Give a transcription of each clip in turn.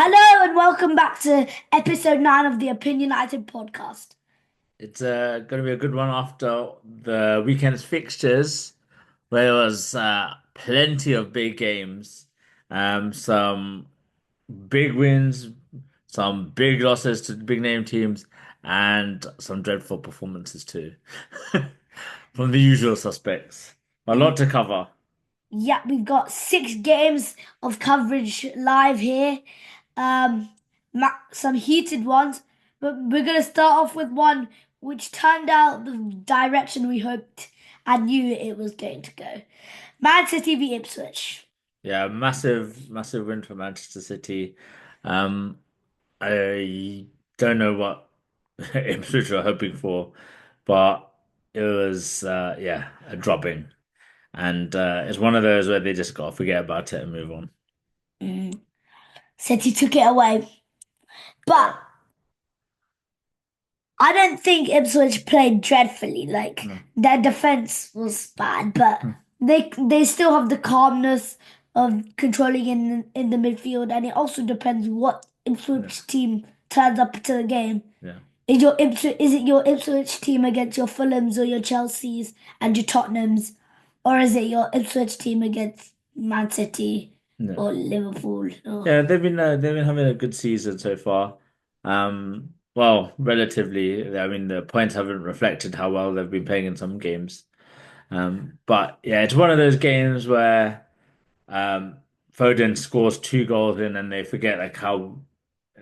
Hello and welcome back to episode 9 of the Opinunited podcast. It's going to be a good one after the weekend's fixtures, where there was plenty of big games, some big wins, some big losses to big name teams, and some dreadful performances too, from the usual suspects. A lot to cover. Yeah, we've got 6 games of coverage live here. Um, some heated ones, but we're going to start off with one which turned out the direction we hoped and knew it was going to go. Man City v Ipswich. Yeah, massive, massive win for Manchester City. Um, I don't know what Ipswich were hoping for, but it was yeah, a dropping. And it's one of those where they just gotta forget about it and move on. Mm. City took it away, but I don't think Ipswich played dreadfully. Like No. their defense was bad, but Hmm. they still have the calmness of controlling in the midfield, and it also depends what Yeah, Ipswich team turns up to the game. yeah. Is it your Ipswich team against your Fulhams or your Chelseas and your Tottenhams, or is it your Ipswich team against Man City Yeah. or Liverpool? Yeah, they've been having a good season so far. Well, relatively. I mean, the points haven't reflected how well they've been playing in some games. But yeah, it's one of those games where Um, Foden scores 2 goals in, and they forget like how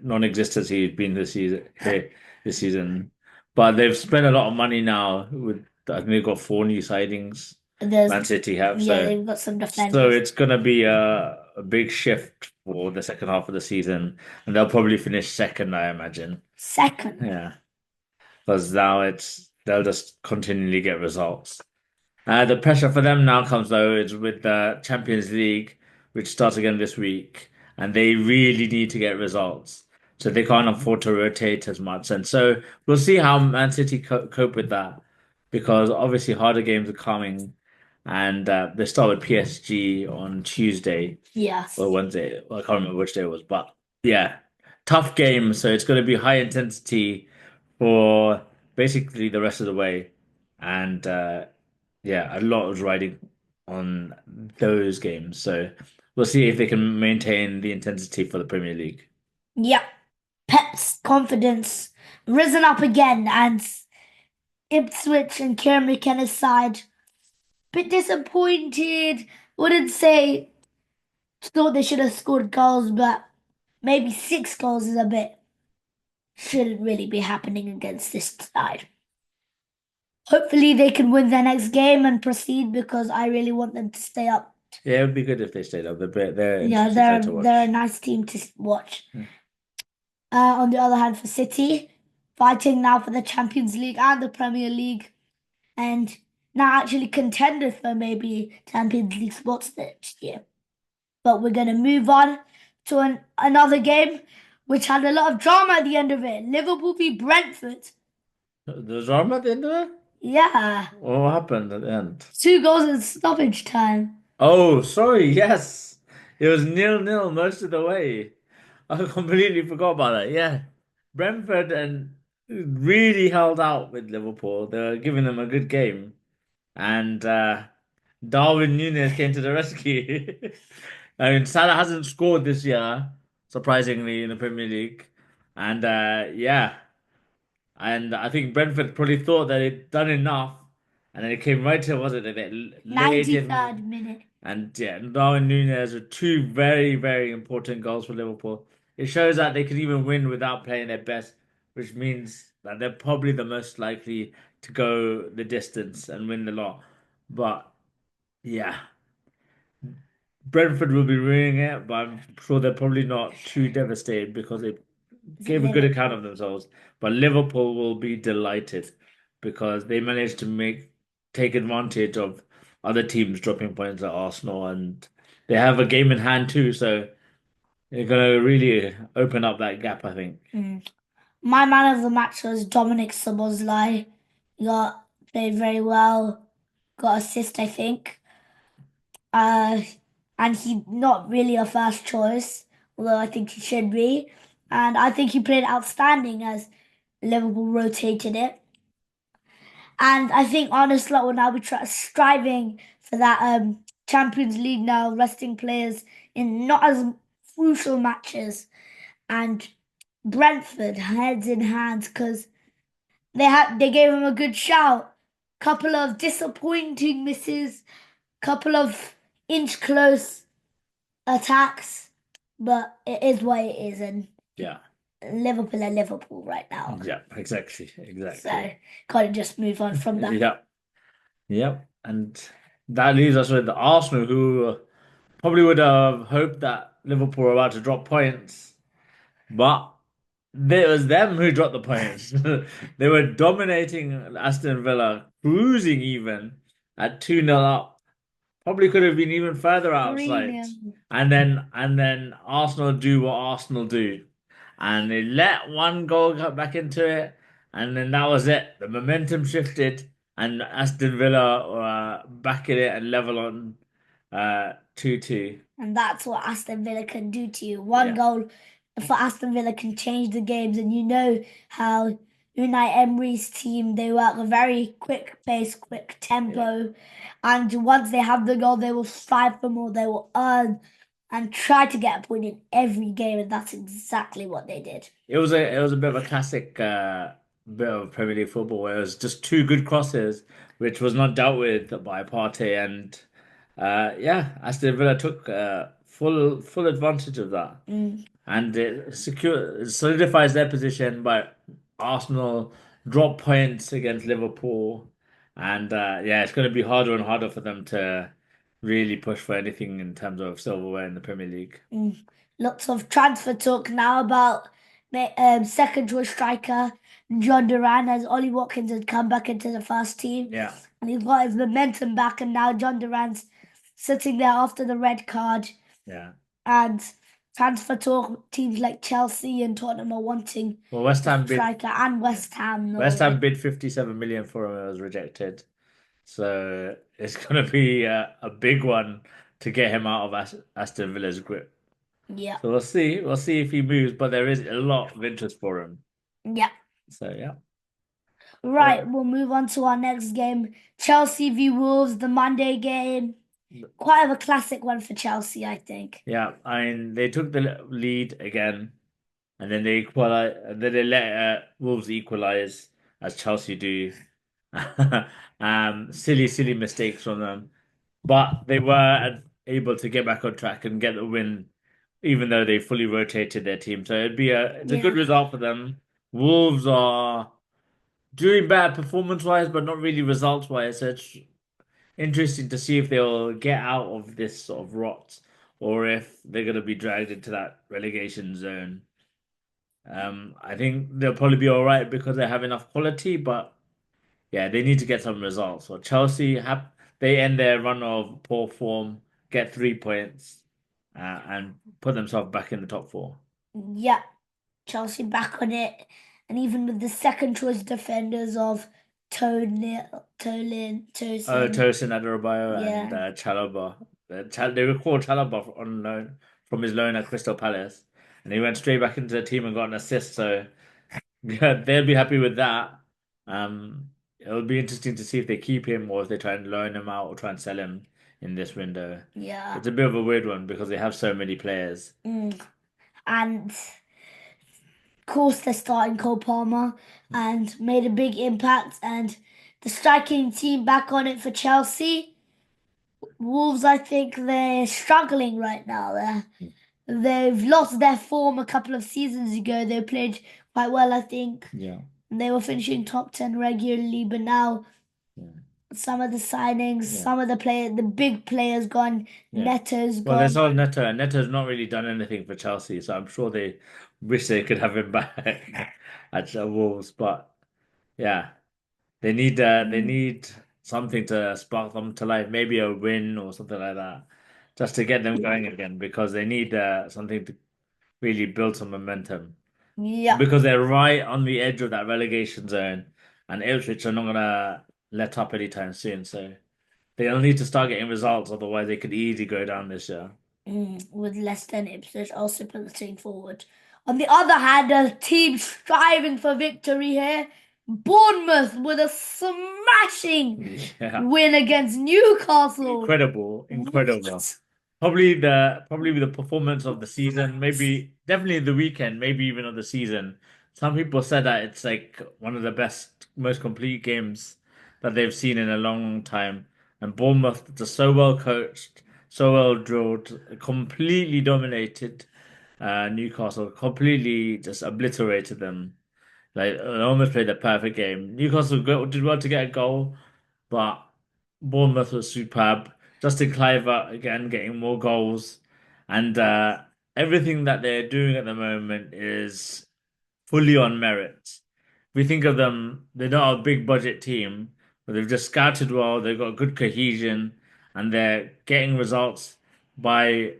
non-existent he's been this season. But they've spent a lot of money now. With I think they've got 4 new sightings. There's Man City have Yeah, so they've got some so defenders. it's gonna be a big shift for the second half of the season, and they'll probably finish second, I imagine. Second. Yeah, because now they'll just continually get results. The pressure for them now comes though is with the Champions League, which starts again this week, and they really need to get results. So they can't afford to rotate as much. And so we'll see how Man City cope with that, because obviously harder games are coming, and they start with PSG on Tuesday Yes. or Wednesday. Well, I can't remember which day it was, but yeah, tough game. So it's going to be high intensity for basically the rest of the way, and yeah, a lot was riding on those games. So we'll see if they can maintain the intensity for the Premier League. Yep. Pep's confidence risen up again, and Ipswich and Kieran McKenna's side bit disappointed. Wouldn't say thought they should have scored goals, but maybe 6 goals is a bit shouldn't really be happening against this side. Hopefully they can win their next game and proceed because I really want them to stay up. Yeah, it would be good if they stayed up. They're Yeah, interesting side to they're a watch. nice team to watch. Yeah. On the other hand, for City, fighting now for the Champions League and the Premier League, and now actually contenders for maybe Champions League spots next year. But we're going to move on to another game which had a lot of drama at the end of it. Liverpool v Brentford. The drama at the end of it? Yeah, What happened at the end? 2 goals in stoppage time. Oh, sorry, yes. It was 0-0 most of the way. I completely forgot about that. Yeah. Brentford and really held out with Liverpool. They were giving them a good game. And Darwin Núñez came to the rescue. I mean, Salah hasn't scored this year, surprisingly, in the Premier League. And yeah, and I think Brentford probably thought that they'd done enough. And then it came right to, was it, the late 80th minute. 93rd minute. And yeah, Darwin Núñez with 2 very, very important goals for Liverpool. It shows that they can even win without playing their best, which means that they're probably the most likely to go the distance and win the lot. But yeah, Brentford will be ruining it, but I'm sure they're probably not too devastated because they Is it gave a good Liverpool? account of themselves. But Liverpool will be delighted because they managed to take advantage of other teams dropping points at Arsenal, and they have a game in hand too, so they're gonna really open up that gap, I think. Mm. My man of the match was Dominic Szoboszlai. He played very well, got assist, I think. Uh, and he not really a first choice, although I think he should be. And I think he played outstanding as Liverpool rotated it. And I think Arne Slot will now be striving for that Champions League now, resting players in not as crucial matches. And Brentford heads in hands because they gave him a good shout. Couple of disappointing misses, couple of inch close attacks, but it is what it is, and Yeah. Liverpool are Liverpool right now. Yeah, exactly. So Exactly. can't just move on from that. Yeah. Yep. And that leaves us with Arsenal, who probably would have hoped that Liverpool were about to drop points, but it was them who dropped the points. They were dominating Aston Villa, cruising even at 2-0 up. Probably could have been even further 3 outside. 0 And then Arsenal do what Arsenal do. And they let one goal get back into it, and then that was it. The momentum shifted, and Aston Villa were back in it and level on 2-2. And that's what Aston Villa can do to you. One Yeah, goal for Aston Villa can change the games, and you know how Unai Emery's team they work a very quick pace, quick yeah. tempo, and once they have the goal, they will strive for more. They will earn and try to get a point in every game, and that's exactly what they did. It was a bit of a classic bit of Premier League football where it was just two good crosses, which was not dealt with by Partey, and yeah, Aston Villa took full advantage of that. Mm, And it solidifies their position. But Arsenal drop points against Liverpool, and yeah, it's going to be harder and harder for them to really push for anything in terms of silverware in the Premier League. mm. Lots of transfer talk now about second choice striker John Duran as Ollie Watkins has come back into the first team. Yeah, And he's got his momentum back, and now John Duran's sitting there after the red card. yeah. And transfer talk, teams like Chelsea and Tottenham are wanting Well, West the Ham bid striker, and yeah. West Ham, West no Ham way. bid 57 million for him. It was rejected, so it's going to be a big one to get him out of Aston Villa's grip. Yeah, So we'll see. We'll see if he moves, but there is a lot of interest for him. yeah. So yeah. Right, we'll move on to our next game. Chelsea v Wolves, the Monday game. Quite of a classic one for Chelsea, I think. Yeah, I mean they took the lead again, and then they equalize, and then they let Wolves equalize as Chelsea do. Silly mistakes from them, but they were able to get back on track and get the win, even though they fully rotated their team. So it's a good Yeah. result for them. Wolves are doing bad performance-wise, but not really results-wise. So it's interesting to see if they'll get out of this sort of rot or if they're going to be dragged into that relegation zone. I think they'll probably be all right because they have enough quality, but yeah, they need to get some results. So Chelsea have they end their run of poor form, get 3 points, and put themselves back in the top four. Yeah. Chelsea back on it. And even with the second choice defenders of Oh, Tosin. Tosin Adarabioyo and Yeah. Chalobah. They recalled Chalobah on loan from his loan at Crystal Palace, and he went straight back into the team and got an assist. So yeah, they'll be happy with that. It'll be interesting to see if they keep him or if they try and loan him out or try and sell him in this window. Yeah. It's a bit of a weird one because they have so many players. Mm. And of course they're starting Cole Palmer and made a big impact, and the striking team back on it for Chelsea. Wolves, I think they're struggling right now. They've lost their form a couple of seasons ago. They played quite well, I think. Yeah, They were finishing top 10 regularly, but now yeah, some of the signings, yeah, some of the players, the big players gone, yeah. Neto's Well, there's gone. all Neto, and Neto's not really done anything for Chelsea, so I'm sure they wish they could have him back at Wolves. But yeah, they Mm, need something to spark them to life, maybe a win or something like that, just to get them going again because they need something to really build some momentum yeah, because they're right on the edge of that relegation zone, and Ipswich are not gonna let up anytime soon. So they'll need to start getting results, otherwise they could easily go down this year. with Leicester and Ipswich also putting forward. On the other hand, a team striving for victory here, Bournemouth with a smashing Yeah. win against Newcastle. Incredible, incredible. What? Probably the performance of the season, maybe definitely the weekend, maybe even of the season. Some people said that it's like one of the best, most complete games that they've seen in a long time. And Bournemouth just so well coached, so well drilled, completely dominated Newcastle, completely just obliterated them. Like they almost played the perfect game. Did well to get a goal, but Bournemouth was superb. Justin Cliver again getting more goals, and everything that they're doing at the moment is fully on merit. We think of them; they're not a big budget team, but they've just scouted well. They've got good cohesion, and they're getting results by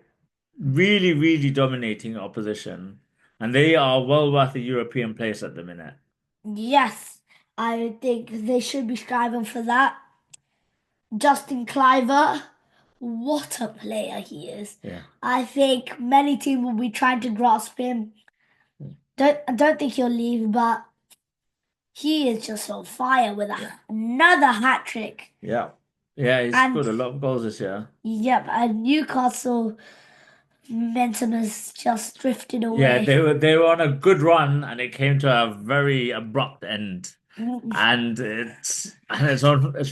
really, really dominating opposition. And they are well worth a European place at the minute. Yes, I think they should be striving for that. Justin Cliver, what a player he is. Yeah. I think many teams will be trying to grasp him. I don't think he'll leave, but he is just on fire with another hat trick. Yeah. Yeah, he's And scored a lot of goals this year. yep, and Newcastle momentum has just drifted Yeah, away. they were on a good run and it came to a very abrupt end. And it's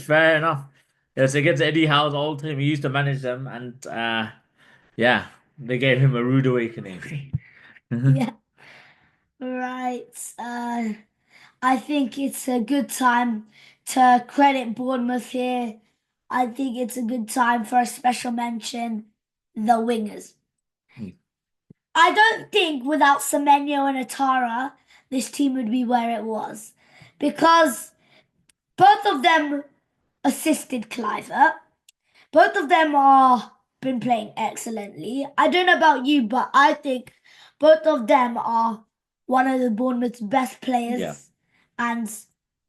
fair enough. It's against Eddie Howe's old team. He used to manage them and yeah, they gave him a rude awakening. Yeah, right. I think it's a good time to credit Bournemouth here. I think it's a good time for a special mention, the wingers. I don't think without Semenyo and Atara, this team would be where it was. Because both of them assisted Cliver. Both of them are been playing excellently. I don't know about you, but I think both of them are one of the Bournemouth's best Yeah. players. And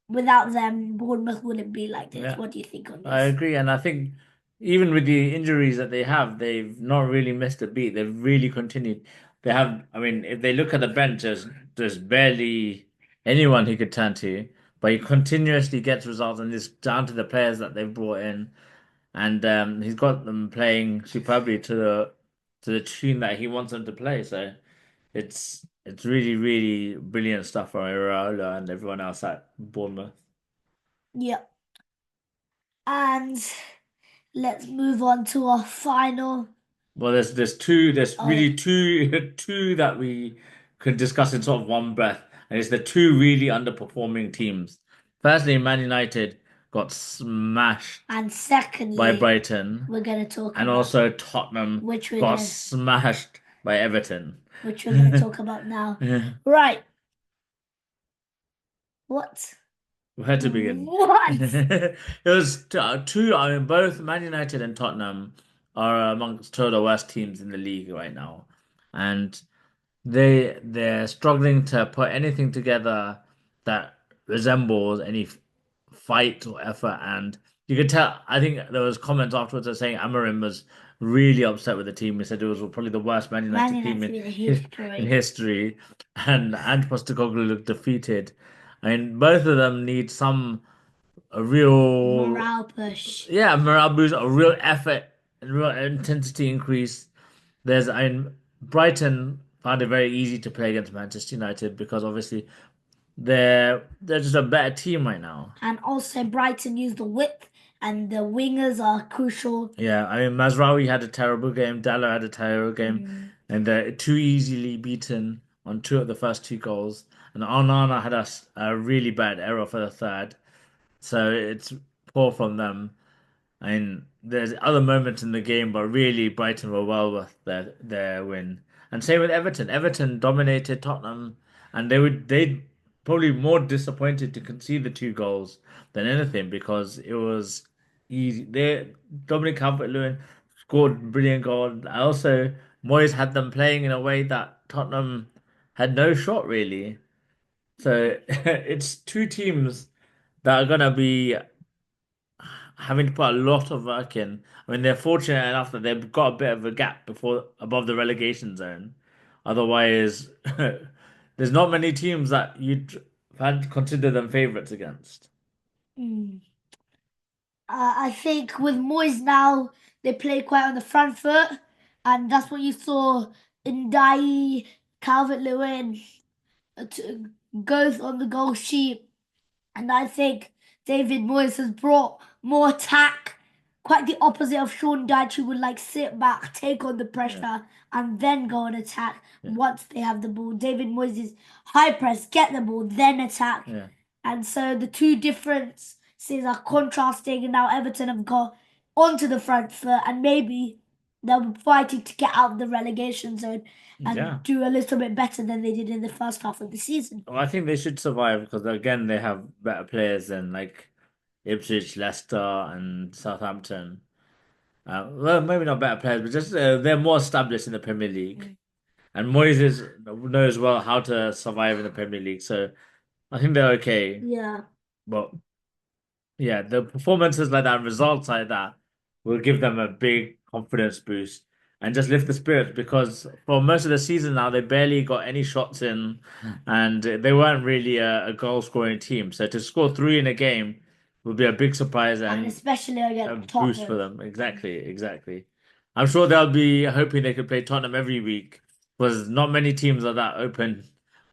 without them, Bournemouth wouldn't be like this. Yeah. What do you think on I this? agree, and I think even with the injuries that they have, they've not really missed a beat. They've really continued. They have, I mean, if they look at the bench, there's barely anyone he could turn to, but he continuously gets results, and it's down to the players that they've brought in, and he's got them playing superbly to the tune that he wants them to play. So it's really, really brilliant stuff for Iraola and everyone else at Bournemouth. Yeah. And let's move on to our final. Well, there's Oh, really two that we could discuss in sort of one breath, and it's the two really underperforming teams. Firstly, Man United got smashed and by secondly, Brighton, we're going to talk and about also Tottenham which we're got going to smashed by Everton. which we're going to talk about now. Right. What? Where to begin? What? It was two. I mean, both Man United and Tottenham are amongst two of the worst teams in the league right now, and they're struggling to put anything together that resembles any fight or effort. And you could tell, I think there was comments afterwards that saying Amorim was really upset with the team. He said it was probably the worst Man Man United team United in in in history. history, and Postecoglou looked defeated. I mean, both of them need some a real, Morale push. yeah, morale boost, a real effort and real intensity increase. I mean, Brighton found it very easy to play against Manchester United because obviously they're just a better team right now. And also Brighton used the width and the wingers are crucial. Yeah, I mean, Mazraoui had a terrible game, Dalla had a terrible game, Mm, and they're too easily beaten on two of the first two goals. And Onana had a really bad error for the third, so it's poor from them. I mean, there's other moments in the game, but really Brighton were well worth their win. And same with Everton. Everton dominated Tottenham, and they'd probably more disappointed to concede the two goals than anything because it was easy. Dominic Calvert-Lewin scored a brilliant goal. Also, Moyes had them playing in a way that Tottenham had no shot really. So it's two teams that are gonna be having to put a lot of work in. I mean, they're fortunate enough that they've got a bit of a gap before above the relegation zone. Otherwise, there's not many teams that you'd consider them favourites against. Mm. I think with Moyes now, they play quite on the front foot, and that's what you saw in Dai, Calvert-Lewin, to goes on the goal sheet. And I think David Moyes has brought more attack, quite the opposite of Sean Dyche, who would like sit back, take on the Yeah, pressure, and then go and attack yeah, once they have the ball. David Moyes is high press, get the ball, then attack. yeah. And so the two differences are contrasting, and now Everton have got onto the front foot, and maybe they'll be fighting to get out of the relegation zone and Yeah. do a little bit better than they did in the first half of the season. Well, I think they should survive because again they have better players than like Ipswich, Leicester, and Southampton. Well, maybe not better players, but just they're more established in the Premier League. Mm. And knows well how to survive in the Premier League, so I think they're okay. Yeah. But yeah, the performances like that, results like that, will give them a big confidence boost and just lift the spirits because for most of the season now they barely got any shots in, and they weren't really a goal scoring team. So to score three in a game would be a big surprise And and especially a against boost for Tottenham. them. Exactly, exactly. I'm sure they'll be hoping they could play Tottenham every week because not many teams are that open,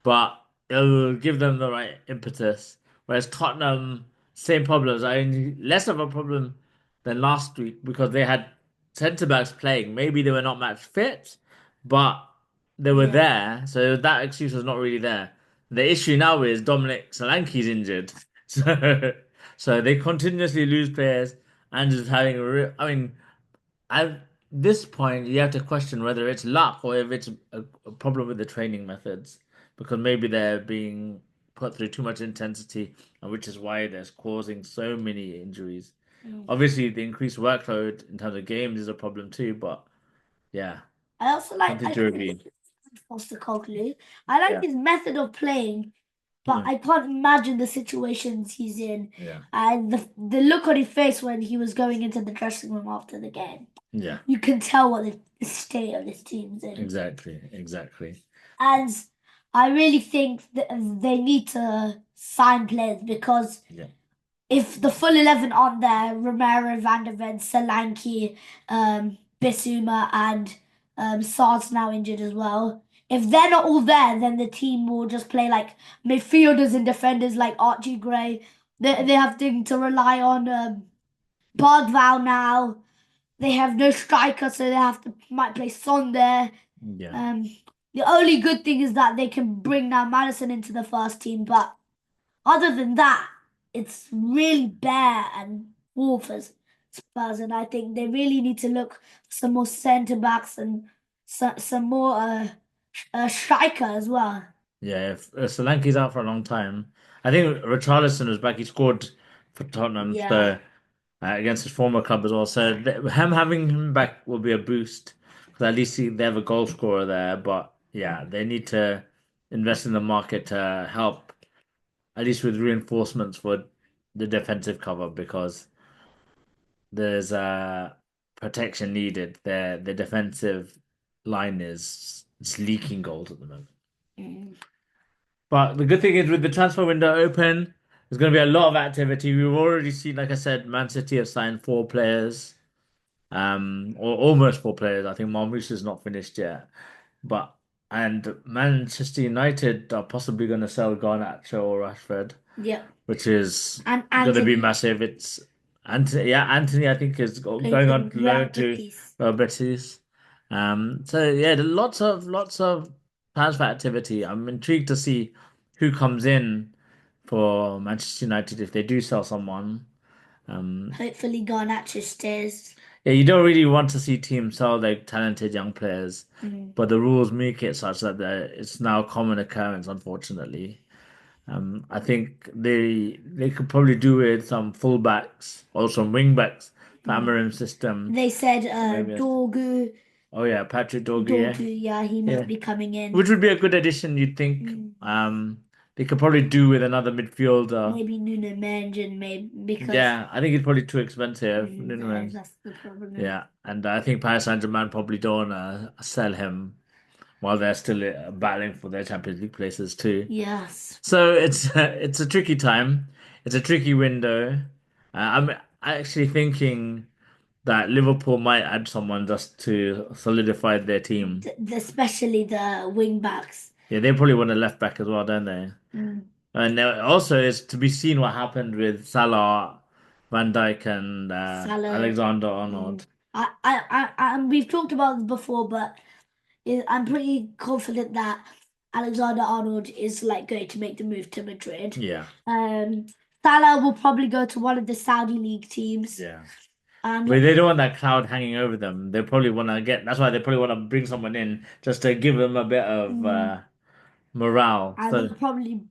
but it'll give them the right impetus. Whereas Tottenham, same problems. I mean, less of a problem than last week because they had centre backs playing. Maybe they were not match fit, but they were Yeah. there, so that excuse was not really there. The issue now is Dominic Solanke's injured, so so they continuously lose players and just having I mean, at this point, you have to question whether it's luck or if it's a problem with the training methods, because maybe they're being put through too much intensity, and which is why they're causing so many injuries. Mm. Obviously, the increased workload in terms of games is a problem too, but yeah, I also like something I to like review. Postecoglou. I like Yeah, his method of playing, but yeah, I can't imagine the situations he's in. yeah, And the look on his face when he was going into the dressing room after the game. yeah. You can tell what the state of this team's in. Exactly, exactly. And I really think that they need to sign players because Yeah, if the full 11 aren't there, Romero, Van der Ven, Solanke, Bissouma, and Sar's now injured as well. If they're not all there, then the team will just play like midfielders and defenders like Archie Gray. They have to rely on Bardval now. They have no striker, so they have to might play Son there. yeah. Um, the only good thing is that they can bring now Madison into the first team, but other than that, it's really bare and poor for Spurs, and I think they really need to look for some more centre backs and some more striker as well. Yeah, if Solanke's out for a long time, I think Richarlison was back. He scored for Tottenham, Yeah. so against his former club as well. So him having him back will be a boost because at least they have a goal scorer there. But yeah, they need to invest in the market to help at least with reinforcements for the defensive cover because there's protection needed. The defensive line is it's leaking goals at the moment. Mm. But the good thing is with the transfer window open, there's going to be a lot of activity. We've already seen, like I said, Man City have signed four players, or almost four players. I think Marmoush is not finished yet, but and Manchester United are possibly going to sell Garnacho or Rashford, Yep. which is And going to be Anthony massive. It's Anthony, yeah, Anthony. I think is playing going for on Real loan to Betis. Betis. So yeah, lots of transfer activity. I'm intrigued to see who comes in for Manchester United if they do sell someone. Um, Hopefully Garnacho stays. yeah, you don't really want to see teams sell like talented young players, Mm. but the rules make it such that it's now a common occurrence, unfortunately. I think they could probably do with some fullbacks or some wingbacks for Mm. Amarim's system. They said Maybe oh yeah, Patrick Dorgu, yeah. Dorgu, yeah, he Yeah. might be coming in. Which would be a good addition, you'd think. Mm. they could probably do with another midfielder. maybe Nuno Mendes, maybe because Yeah, I think it's probably too expensive. that's the problem. Yeah, and I think Paris Saint-Germain probably don't want to sell him while they're still battling for their Champions League places too. Yes. So it's a tricky time. It's a tricky window. I'm actually thinking that Liverpool might add someone just to solidify their team. Especially the wing backs. Yeah, they probably want a left back as well, don't they? Mm. And also, it's to be seen what happened with Salah, Van Dijk, and Salah. Alexander Mm. Arnold. We've talked about this before, but I'm pretty confident that Alexander Arnold is like going to make the move to Madrid. Yeah, Um, Salah will probably go to one of the Saudi league teams. yeah. And But they don't want that cloud hanging over them. They probably want to get. That's why they probably want to bring someone in just to give them a bit of mm, morale. and So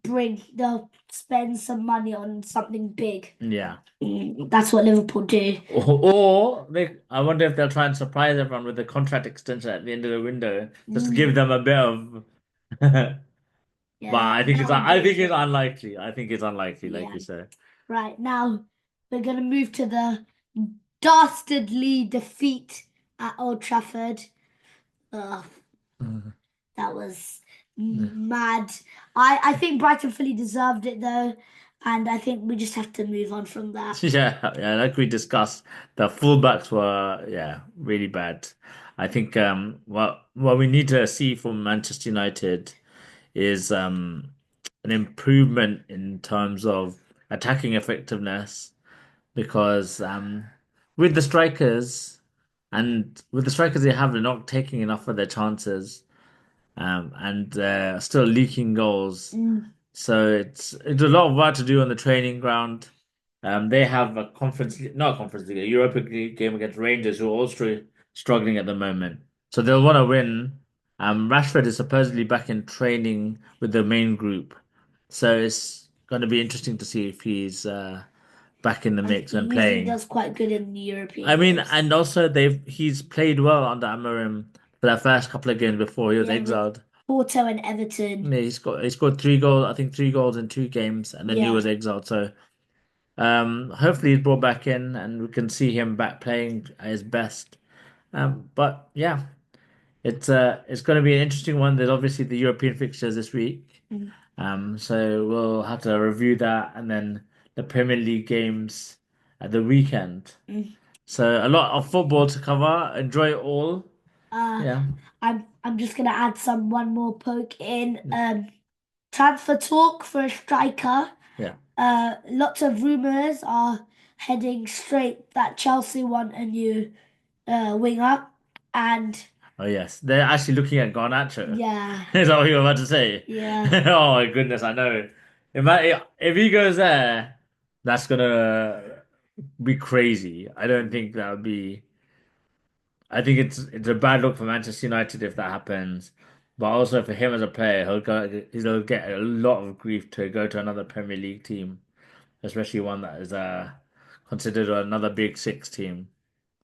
they'll spend some money on something big. yeah. That's what Liverpool do. Or they, I wonder if they'll try and surprise everyone with a contract extension at the end of the window, just to give Mm, them a bit of. But yeah, that would I be think it's interesting. unlikely. I think it's unlikely, like Yeah. you said. Right now, we're gonna move to the dastardly defeat at Old Trafford. Ugh, that was mad. I think Brighton fully deserved it though, and I think we just have to move on from that. Yeah, yeah, like we discussed, the fullbacks were really bad. I think what we need to see from Manchester United is an improvement in terms of attacking effectiveness because with the strikers with the strikers they have, they're not taking enough of their chances and they're still leaking goals. Mm, So it's a lot of work to do on the training ground. They have not a conference league, a Europa League game against Rangers, who are also struggling at the moment. So they'll want to win. Rashford is supposedly back in training with the main group, so it's going to be interesting to see if he's back in the and mix he and usually playing. does quite good in the I European mean, games. and also he's played well under Amorim for that first couple of games before he was Yeah, with exiled. Porto and Everton. Yeah, he scored 3 goals, I think 3 goals in 2 games, and then he Yeah. was exiled. So hopefully he's brought back in and we can see him back playing at his best. But yeah, it's going to be an interesting one. There's obviously the European fixtures this week. Mm, So we'll have to review that and then the Premier League games at the weekend. mm. So a lot of football to cover. Enjoy it all. Uh, Yeah. I'm just gonna add some one more poke in. Yeah. Transfer talk for a striker. Yeah. Lots of rumors are heading straight that Chelsea want a new winger, and Oh yes. They're actually looking at Garnacho. yeah, Is that what you were about to say? yeah, Oh my goodness, I know. If he goes there, that's gonna be crazy. I don't think that would be. I think it's a bad look for Manchester United if that happens, but also for him as a player, he'll get a lot of grief to go to another Premier League team, especially one that is considered another Big Six team.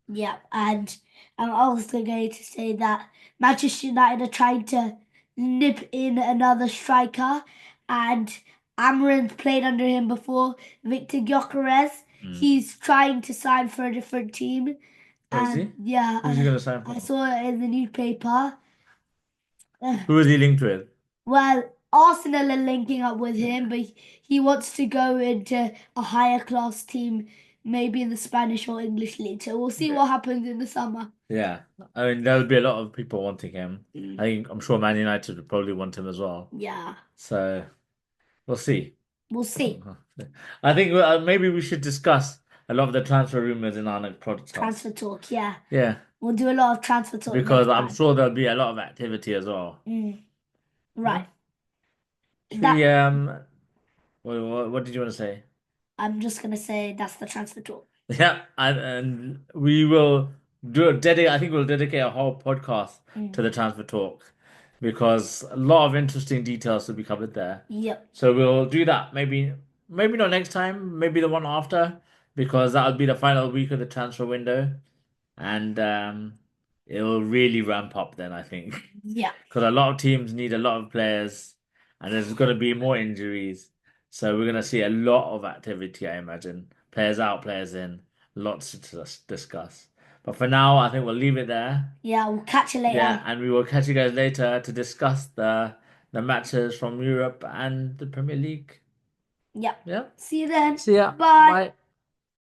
yeah. And I'm also going to say that Manchester United are trying to nip in another striker, and Amarin's played under him before. Victor Gyökeres, Mm. he's trying to sign for a different team. Oh, is And he? yeah, Who's he going to sign I for? saw it in the newspaper. Who is he linked with? Well, Arsenal are linking up with him, but he wants to go into a higher class team, maybe in the Spanish or English league. So we'll see Yeah. what happens in the summer. Yeah, I mean there'll be a lot of people wanting him. Mm, I'm sure Man United would probably want him as well. yeah, So we'll see. we'll see. I think maybe we should discuss a lot of the transfer rumors in our next podcast. Transfer talk, yeah. Yeah, We'll do a lot of transfer talk because next I'm time. sure there'll be a lot of activity as well. Mm, Yeah. right. Should we That what did you want to say? I'm just gonna say that's the transfer talk. Yeah, and we will do a dedicate. I think we'll dedicate a whole podcast Mm, to the transfer talk because a lot of interesting details will be covered there. yep. So we'll do that. Maybe not next time. Maybe the one after because that'll be the final week of the transfer window, and it will really ramp up then. I think Yeah. because a lot of teams need a lot of players, and there's going to be more injuries. So we're going to see a lot of activity, I imagine. Players out, players in, lots to discuss. But for now, I think we'll leave it there. Yeah, we'll catch you Yeah, later. and we will catch you guys later to discuss the matches from Europe and the Premier League. Yep. Yeah. See you then. See ya. Bye. Bye.